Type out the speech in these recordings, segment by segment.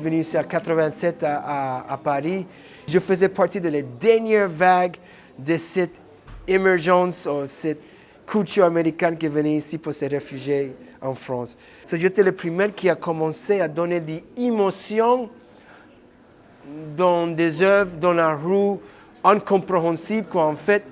venu ici en 87 à Paris. Je faisais partie de la dernière vague de cette émergence, cette culture américaine qui venait ici pour se réfugier en France. J'étais le premier qui a commencé à donner des émotions dans des œuvres, dans la rue, incompréhensibles, qu'en fait,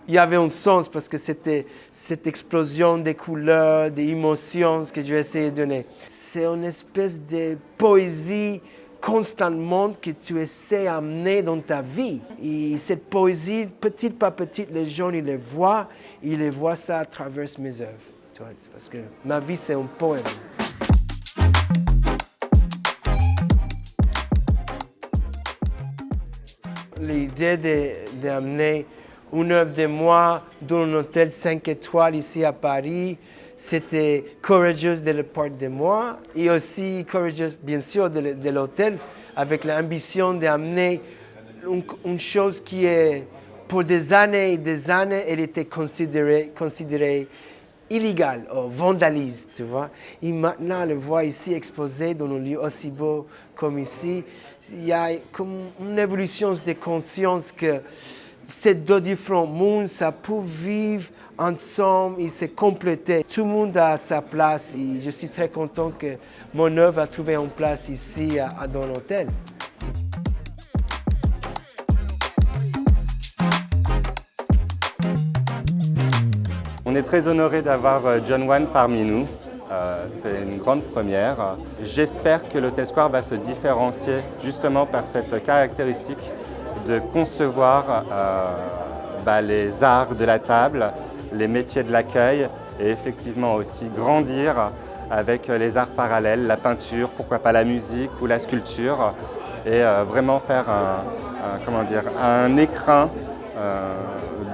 il y avait un sens parce que c'était cette explosion des couleurs, des émotions que je vais essayer de donner. C'est une espèce de poésie constamment que tu essaies d'amener dans ta vie. Et cette poésie, petit par petit, les gens ils les voient ça à travers mes œuvres. Tu vois, parce que ma vie, c'est un poème. L'idée d'amener une œuvre de moi dans un hôtel 5 étoiles ici à Paris, c'était Courageous de la part de moi et aussi Courageous, bien sûr, de l'hôtel, avec l'ambition d'amener une chose qui est, pour des années et des années, elle était considérée illégale, ou vandaliste, tu vois. Et maintenant, le voir ici exposé dans un lieu aussi beau comme ici, il y a comme une évolution de conscience que ces deux différents mondes, ça peut vivre ensemble et se compléter. Tout le monde a sa place et je suis très content que mon œuvre a trouvé une place ici dans l'hôtel. On est très honoré d'avoir John One parmi nous. C'est une grande première. J'espère que l'Hôtel Square va se différencier justement par cette caractéristique de concevoir les arts de la table, les métiers de l'accueil et effectivement aussi grandir avec les arts parallèles, la peinture, pourquoi pas la musique ou la sculpture et vraiment faire un écrin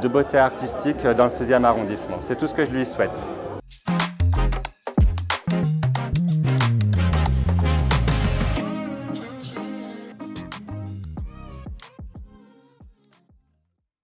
de beauté artistique dans le 16e arrondissement. C'est tout ce que je lui souhaite.